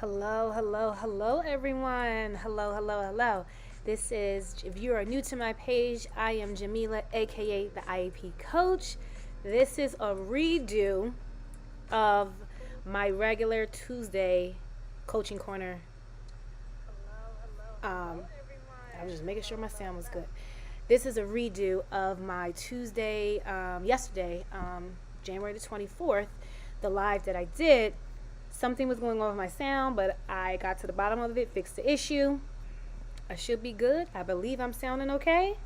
Hello, everyone. Hello. This is, if you are new to my page, I am Jamila, aka the IEP Coach. This is a redo of my regular Tuesday coaching corner. I was just making sure my sound was good. This is a redo of my Tuesday, yesterday, January the 24th, the live that I did. Something was going on with my sound, but I got to the bottom of it, fixed the issue. I should be good. I believe I'm sounding okay.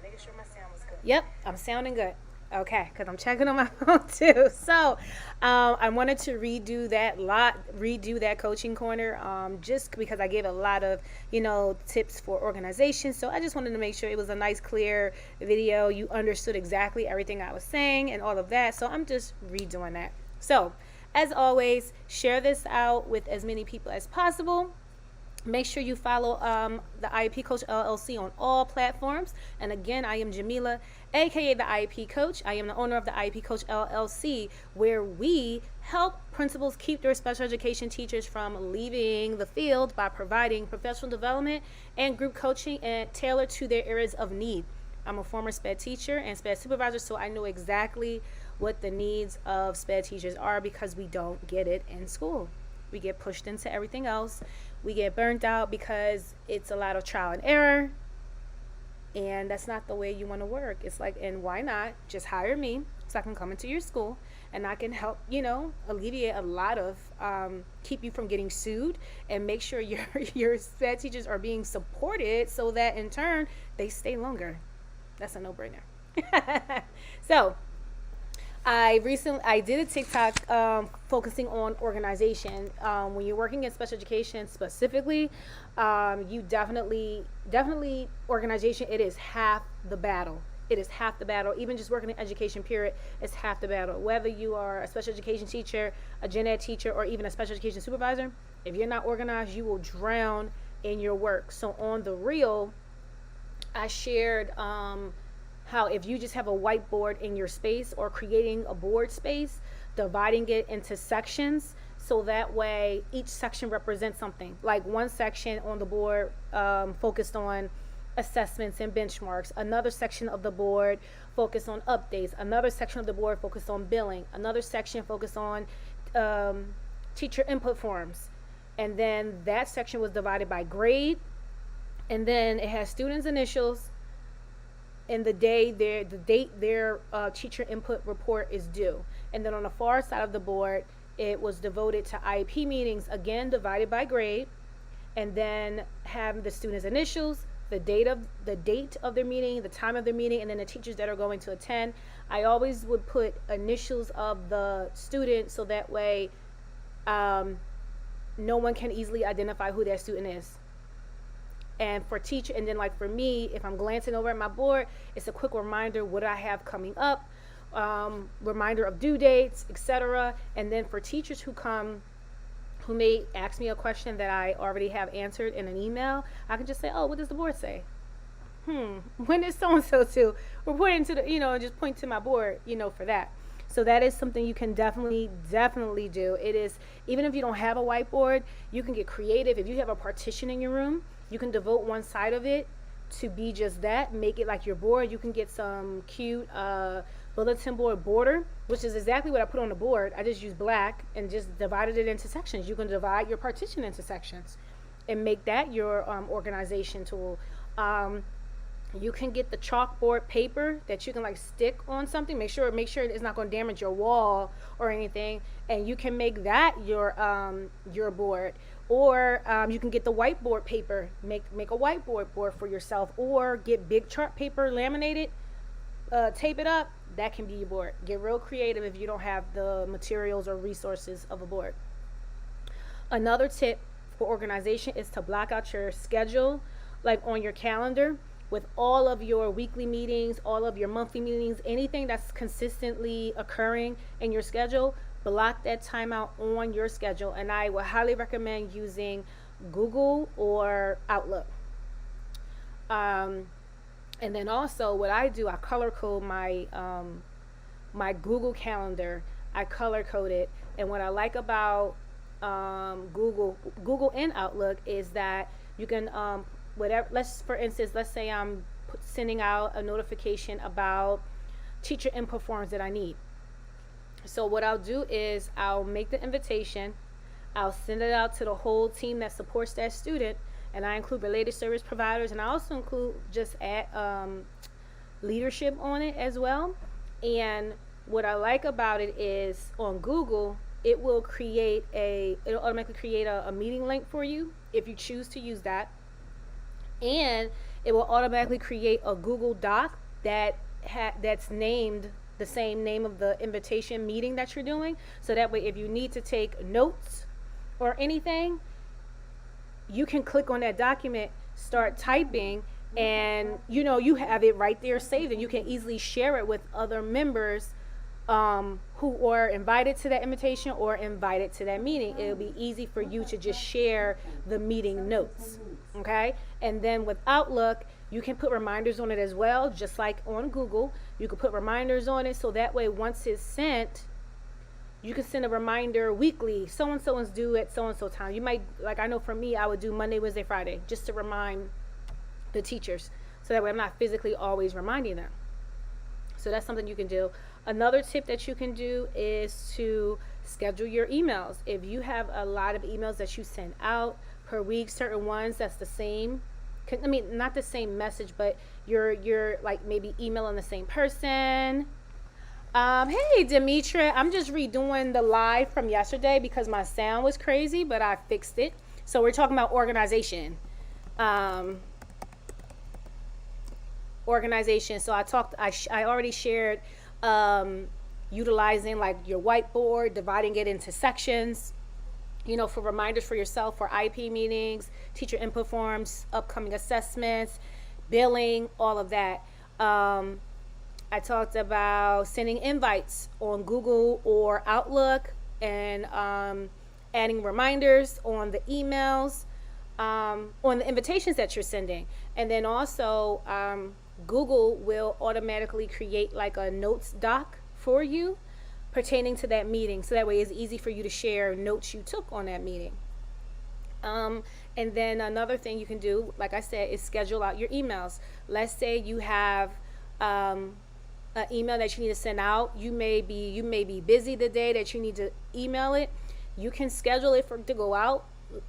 Making sure my sound was good. Yep, I'm sounding good. Okay, because I'm checking on my phone too. So I wanted to redo that coaching corner, just because I gave a lot of, tips for organization. So I just wanted to make sure it was a nice, clear video. You understood exactly everything I was saying and all of that. So I'm just redoing that. So as always, share this out with as many people as possible. Make sure you follow the IEP Coach LLC on all platforms. And again, I am Jamila, aka the IEP Coach. I am the owner of the IEP Coach LLC, where we help principals keep their special education teachers from leaving the field by providing professional development and group coaching and tailored to their areas of need. I'm a former SPED teacher and SPED supervisor, so I know exactly what the needs of SPED teachers are because we don't get it in school. We get pushed into everything else. We get burnt out because it's a lot of trial and error, and that's not the way you want to work. It's like, and why not just hire me so I can come into your school and I can help, alleviate a lot of, keep you from getting sued and make sure your SPED teachers are being supported so that in turn they stay longer. That's a no-brainer. So I did a TikTok focusing on organization. When you're working in special education specifically, you definitely organization. It is half the battle. It is half the battle. Even just working in education, period, is half the battle. Whether you are a special education teacher, a gen ed teacher, or even a special education supervisor, if you're not organized, you will drown in your work. So on the reel, I shared how if you just have a whiteboard in your space or creating a board space, dividing it into sections so that way each section represents something. Like one section on the board focused on assessments and benchmarks, another section of the board focused on updates, another section of the board focused on billing, another section focused on teacher input forms, and then that section was divided by grade, and then it has students' initials and the date their teacher input report is due. And then on the far side of the board, it was devoted to IEP meetings, again divided by grade, and then have the students' initials, the date of their meeting, the time of their meeting, and then the teachers that are going to attend. I always would put initials of the student so that way no one can easily identify who that student is. And for teacher, and then like for me, if I'm glancing over at my board, it's a quick reminder what I have coming up, reminder of due dates, etc. And then for teachers who may ask me a question that I already have answered in an email, I can just say, oh, what does the board say? When is so-and-so to report into the, just point to my board, for that. So that is something you can definitely do. It is, even if you don't have a whiteboard, you can get creative. If you have a partition in your room, you can devote one side of it to be just that. Make it like your board. You can get some cute bulletin board border, which is exactly what I put on the board. I just used black and just divided it into sections. You can divide your partition into sections and make that your organization tool. You can get the chalkboard paper that you can like stick on something. Make sure it's not going to damage your wall or anything, and you can make that your board. Or you can get the whiteboard paper, make a whiteboard board for yourself, or get big chart paper, laminate it, tape it up. That can be your board. Get real creative if you don't have the materials or resources of a board. Another tip for organization is to block out your schedule, like on your calendar, with all of your weekly meetings, all of your monthly meetings, anything that's consistently occurring in your schedule. Block that time out on your schedule, and I would highly recommend using Google or Outlook. And then also what I do, I color code my my Google Calendar. I color code it, and what I like about Google and Outlook is that you can whatever. For instance, let's say I'm sending out a notification about teacher input forms that I need. So what I'll do is I'll make the invitation, I'll send it out to the whole team that supports that student, and I include related service providers, and I also include just add leadership on it as well. And what I like about it is on Google, it'll automatically create a meeting link for you if you choose to use that. And it will automatically create a Google Doc that's named the same name of the invitation meeting that you're doing. So that way, if you need to take notes or anything, you can click on that document, start typing, and you have it right there saved, and you can easily share it with other members who are invited to that invitation or invited to that meeting. It'll be easy for you to just share the meeting notes. Okay? And then with Outlook, you can put reminders on it as well, just like on Google. You can put reminders on it, so that way once it's sent, you can send a reminder weekly. So-and-so is due at so-and-so time. You might, like I know for me, I would do Monday, Wednesday, Friday, just to remind the teachers. So that way I'm not physically always reminding them. So that's something you can do. Another tip that you can do is to schedule your emails. If you have a lot of emails that you send out per week, certain ones that's the same, not the same message, but you're like maybe emailing the same person. Hey Demetra, I'm just redoing the live from yesterday because my sound was crazy, but I fixed it. So we're talking about organization. Organization. So I already shared utilizing like your whiteboard, dividing it into sections, for reminders for yourself, for IEP meetings, teacher input forms, upcoming assessments, billing, all of that. I talked about sending invites on Google or Outlook, and adding reminders on the emails, on the invitations that you're sending. And then also Google will automatically create like a notes doc for you pertaining to that meeting, so that way it's easy for you to share notes you took on that meeting. And then another thing you can do, like I said, is schedule out your emails. Let's say you have an email that you need to send out. You may be busy the day that you need to email it. You can schedule it to go out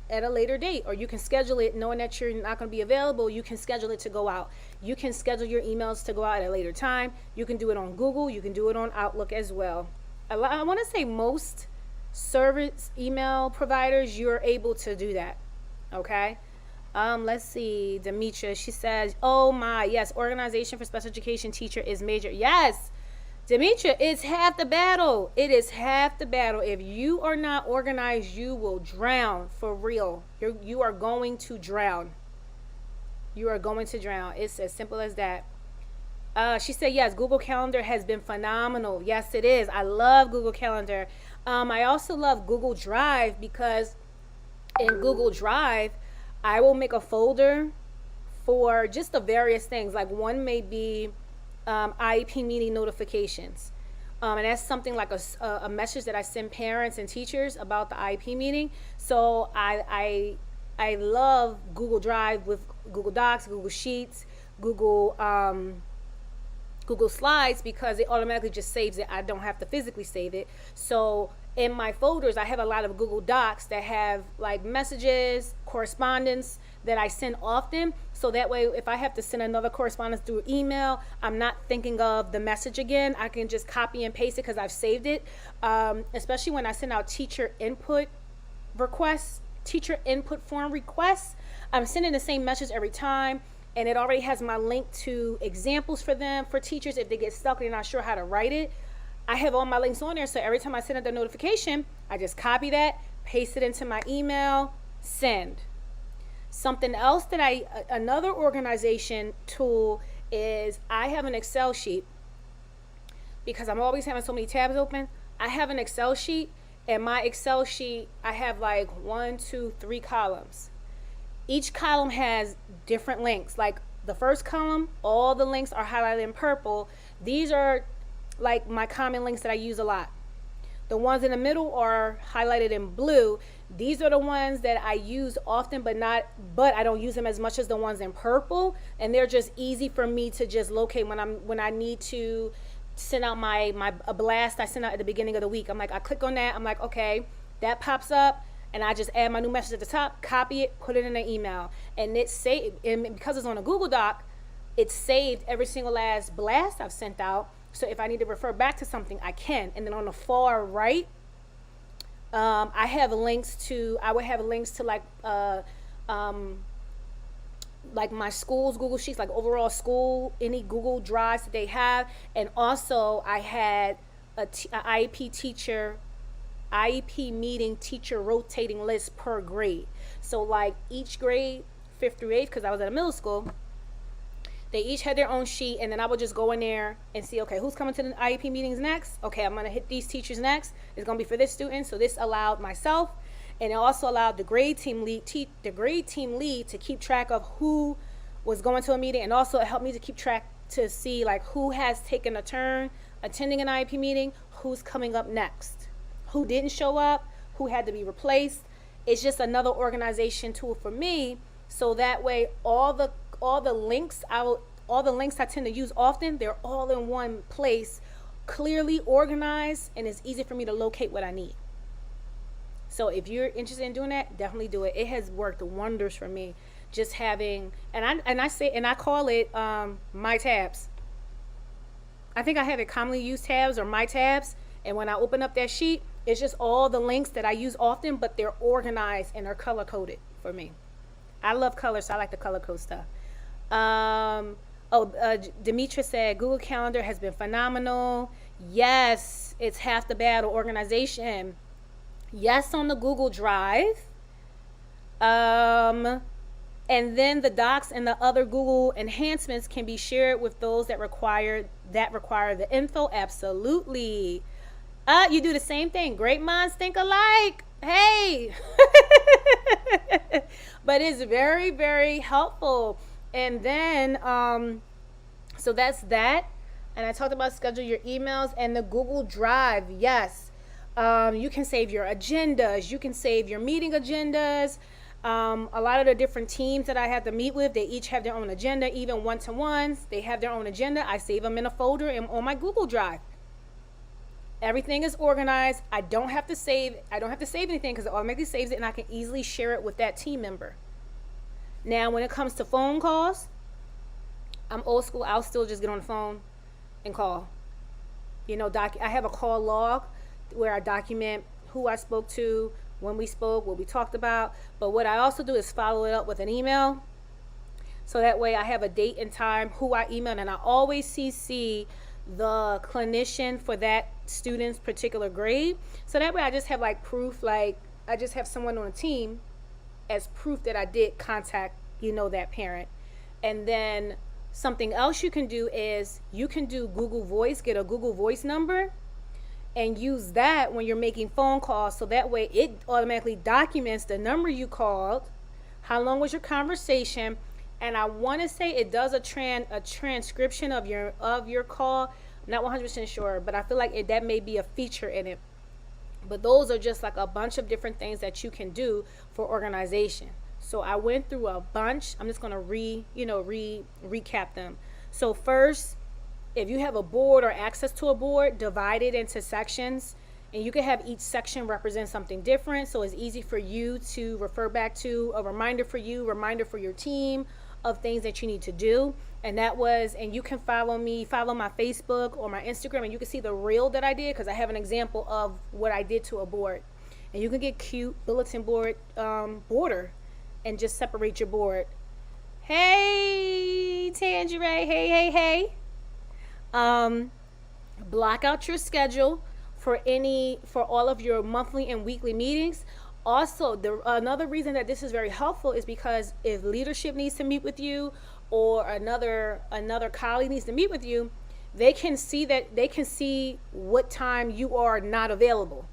at a later date, or you can schedule it knowing that you're not going to be available. You can schedule it to go out. You can schedule your emails to go out at a later time. You can do it on Google. You can do it on Outlook as well. I want to say most service email providers, you're able to do that. Okay. Let's see. Demetra, she says, oh my, yes, organization for special education teacher is major. Yes, Demetra, it's half the battle. It is half the battle. If you are not organized, you will drown, for real. You are going to drown. You are going to drown. It's as simple as that. She said, yes, Google Calendar has been phenomenal. Yes, it is. I love Google Calendar. I also love Google Drive, because in Google Drive, I will make a folder for just the various things. Like one may be IEP meeting notifications. And that's something like a message that I send parents and teachers about the IEP meeting. So I love Google Drive with Google Docs, Google Sheets, Google Slides, because it automatically just saves it. I don't have to physically save it. So in my folders, I have a lot of Google Docs that have like messages, correspondence that I send often. So that way, if I have to send another correspondence through email, I'm not thinking of the message again. I can just copy and paste it because I've saved it. Especially when I send out teacher input form requests, I'm sending the same message every time. And it already has my link to examples for them, for teachers, if they get stuck and they're not sure how to write it. I have all my links on there, so every time I send out the notification, I just copy that, paste it into my email, send. Something else that another organization tool is, I have an Excel sheet, because I'm always having so many tabs open. I have an Excel sheet, and my Excel sheet, I have like 1, 2, 3 columns. Each column has different links. Like the first column, all the links are highlighted in purple. These are like my common links that I use a lot. The ones in the middle are highlighted in blue. These are the ones that I use often, but I don't use them as much as the ones in purple. And they're just easy for me to just locate when I need to send out a blast I send out at the beginning of the week. I'm like, I click on that. I'm like, okay, that pops up, and I just add my new message at the top, copy it, put it in an email, and it's saved. And because it's on a Google Doc, it's saved every single last blast I've sent out. So if I need to refer back to something, I can. And then on the far right, I would have links to like my school's Google Sheets, like overall school, any Google Drives that they have. And also I had a IEP meeting teacher rotating list per grade. So like each grade, 5th through 8th, because I was at a middle school, they each had their own sheet, and then I would just go in there and see, okay, who's coming to the IEP meetings next? Okay, I'm going to hit these teachers next. It's going to be for this student. So this allowed myself, and it also allowed the grade team lead to keep track of who was going to a meeting, and also it helped me to keep track to see like who has taken a turn attending an IEP meeting, who's coming up next, who didn't show up, who had to be replaced. It's just another organization tool for me, so that way all the links I tend to use often, they're all in one place, clearly organized, and it's easy for me to locate what I need. So if you're interested in doing that, definitely do it. It has worked wonders for me. Just having, and I call it my tabs. I think I have it commonly used tabs or my tabs, and when I open up that sheet, it's just all the links that I use often, but they're organized and they're color coded for me. I love color, so I like the color code stuff. Demetra said Google Calendar has been phenomenal. Yes, it's half the battle. Organization. Yes, on the Google Drive. And then the docs and the other Google enhancements can be shared with those that require the info. Absolutely. You do the same thing. Great minds think alike. Hey. But it's very, very helpful. And then, so that's that. And I talked about schedule your emails and the Google Drive. Yes. You can save your agendas. You can save your meeting agendas. A lot of the different teams that I have to meet with, they each have their own agenda. Even one-to-ones, they have their own agenda. I save them in a folder on my Google Drive. Everything is organized. I don't have to save anything because it automatically saves it, and I can easily share it with that team member. Now, when it comes to phone calls, I'm old school. I'll still just get on the phone and call. I have a call log where I document who I spoke to, when we spoke, what we talked about. But what I also do is follow it up with an email. So that way I have a date and time, who I emailed, and I always CC the clinician for that student's particular grade. So that way I just have like proof, like I just have someone on a team as proof that I did contact, that parent. And then something else you can do is you can do Google Voice, get a Google Voice number, and use that when you're making phone calls. So that way it automatically documents the number you called, how long was your conversation, and I want to say it does a transcription of your call. I'm not 100% sure, but I feel like that may be a feature in it. But those are just like a bunch of different things that you can do for organization. So I went through a bunch. I'm just going to recap them. So first, if you have a board or access to a board, divide it into sections, and you can have each section represent something different. So it's easy for you to refer back to, a reminder for you, reminder for your team of things that you need to do. And you can follow my Facebook or my Instagram, and you can see the reel that I did, because I have an example of what I did to a board. And you can get cute bulletin board border and just separate your board. Hey, Tangerine. Hey. Block out your schedule for all of your monthly and weekly meetings. Also, another reason that this is very helpful is because if leadership needs to meet with you, or another colleague needs to meet with you, they can see what time you are not available.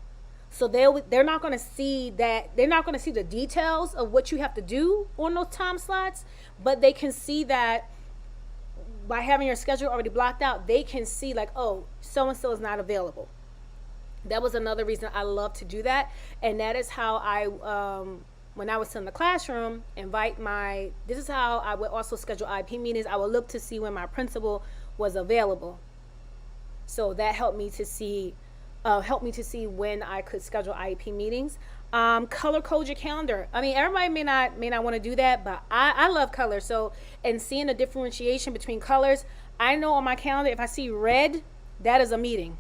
So they're not going to see that. They're not going to see the details of what you have to do on those time slots, but they can see that by having your schedule already blocked out, they can see like, oh, so-and-so is not available. That was another reason I love to do that. And that is how I, when I was in the classroom, this is how I would also schedule IEP meetings. I would look to see when my principal was available. So that helped me to see when I could schedule IEP meetings. Color code your calendar. I mean, everybody may not want to do that, but I love color. So, and seeing the differentiation between colors, I know on my calendar, if I see red, that is a meeting.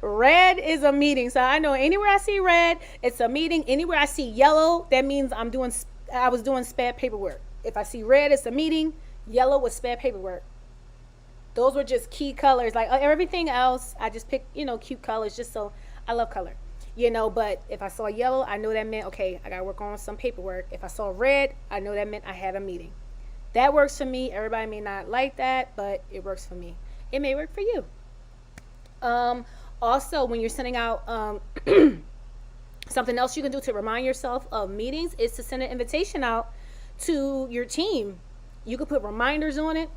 Red is a meeting. So I know anywhere I see red, it's a meeting. Anywhere I see yellow, that means I was doing spare paperwork. If I see red, it's a meeting. Yellow was spare paperwork. Those were just key colors. Like everything else, I just picked, cute colors just so I love color. But if I saw yellow, I know that meant, okay, I got to work on some paperwork. If I saw red, I know that meant I had a meeting. That works for me. Everybody may not like that, but it works for me. It may work for you. Also, when you're sending out something else you can do to remind yourself of meetings is to send an invitation out to your team. You can put reminders on it.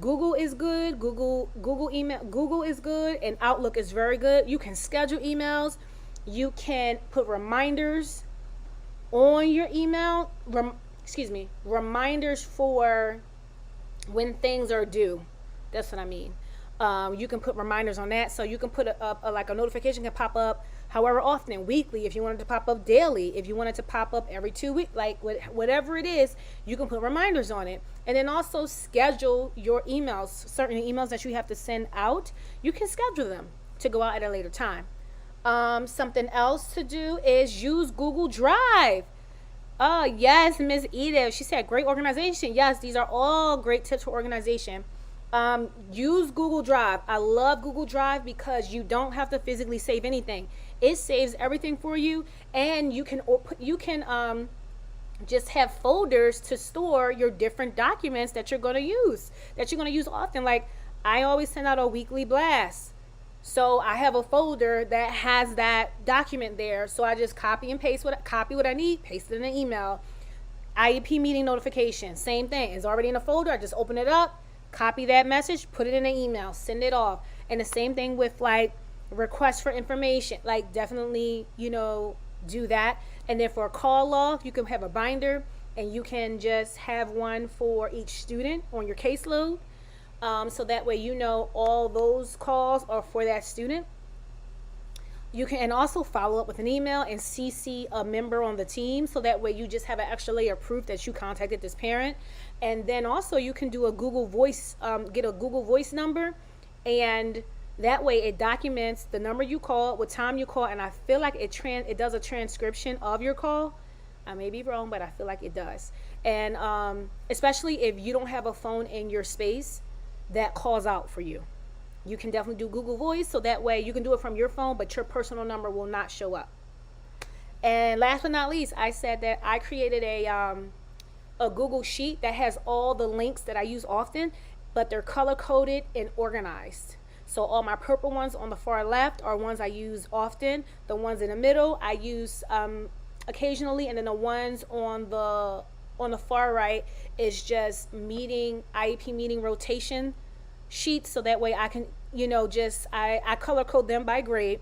Google is good. Google email. Google is good, and Outlook is very good. You can schedule emails. You can put reminders on your email. Reminders for when things are due. That's what I mean. You can put reminders on that. So you can put like a notification can pop up however often, weekly, if you want it to pop up daily, if you want it to pop up every 2 weeks, like whatever it is, you can put reminders on it. And then also schedule your emails, certain emails that you have to send out, you can schedule them to go out at a later time. Something else to do is use Google Drive. Oh, yes, Miss Edith. She said, great organization. Yes, these are all great tips for organization. Use Google Drive. I love Google Drive because you don't have to physically save anything. It saves everything for you, and you can just have folders to store your different documents that you're going to use often. Like I always send out a weekly blast. So I have a folder that has that document there. So I just copy what I need, paste it in an email. IEP meeting notification, same thing. It's already in a folder. I just open it up, copy that message, put it in an email, send it off. And the same thing with like requests for information. Like definitely, do that. And then for a call log, you can have a binder, and you can just have one for each student on your caseload. So that way all those calls are for that student. You can and also follow up with an email and CC a member on the team, so that way you just have an extra layer of proof that you contacted this parent. And then also you can do a Google Voice, get a Google Voice number, and that way it documents the number you call, what time you call, and I feel like it does a transcription of your call. I may be wrong, but I feel like it does. And especially if you don't have a phone in your space that calls out for you, you can definitely do Google Voice, so that way you can do it from your phone, but your personal number will not show up. And last but not least, I said that I created a Google Sheet that has all the links that I use often, but they're color-coded and organized. So all my purple ones on the far left are ones I use often. The ones in the middle I use occasionally, and then the ones on the far right is just IEP meeting rotation sheets. So that way I can, I color code them by grade,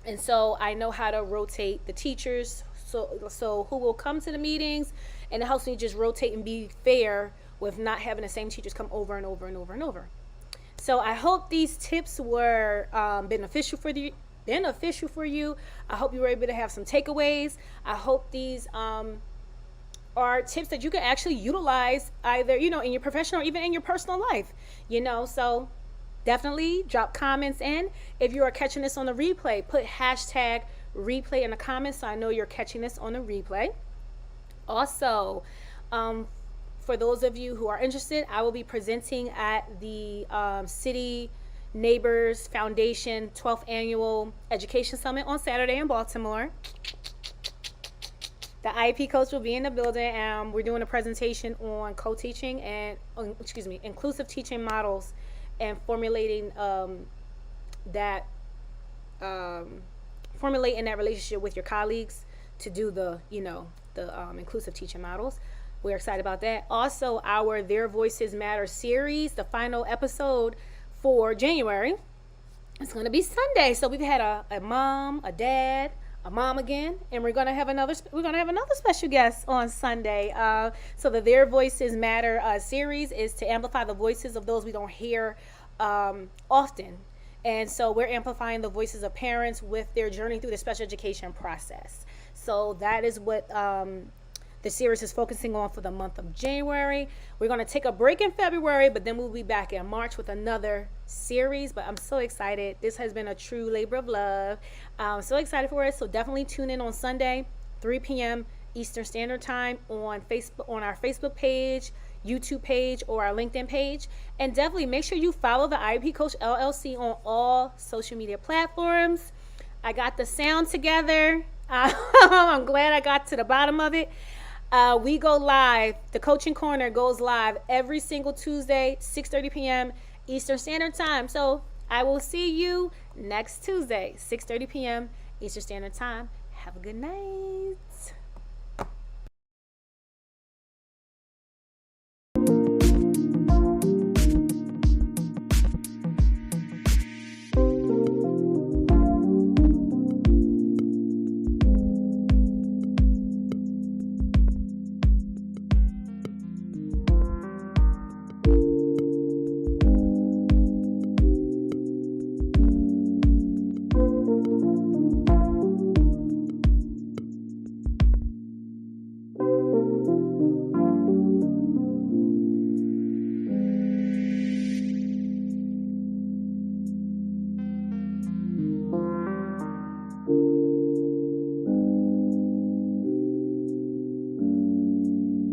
and so I know how to rotate the teachers. So who will come to the meetings, and it helps me just rotate and be fair with not having the same teachers come over and over and over and over. So I hope these tips were beneficial for you. I hope you were able to have some takeaways. I hope these are tips that you can actually utilize either, in your professional or even in your personal life. So definitely drop comments in. If you are catching this on the replay, put hashtag replay in the comments so I know you're catching this on the replay. Also, for those of you who are interested, I will be presenting at the City Neighbors Foundation 12th Annual Education Summit on Saturday in Baltimore. The IEP Coach will be in the building, and we're doing a presentation on co-teaching and, inclusive teaching models, and formulating that relationship with your colleagues to do the inclusive teaching models. We're excited about that. Also, our Their Voices Matter series, the final episode for January, it's going to be Sunday. So we've had a mom, a dad, a mom again, and we're going to have another special guest on Sunday. So the Their Voices Matter series is to amplify the voices of those we don't hear often. And so we're amplifying the voices of parents with their journey through the special education process. So that is what the series is focusing on for the month of January. We're going to take a break in February, but then we'll be back in March with another series. But I'm so excited. This has been a true labor of love. I'm so excited for it. So definitely tune in on Sunday, 3 p.m. Eastern Standard Time on Facebook, on our Facebook page, YouTube page, or our LinkedIn page. And definitely make sure you follow the IEP Coach LLC on all social media platforms. I got the sound together. I'm glad I got to the bottom of it. We go live. The Coaching Corner goes live every single Tuesday, 6:30 p.m. Eastern Standard Time. So I will see you next Tuesday, 6:30 p.m. Eastern Standard Time. Have a good night.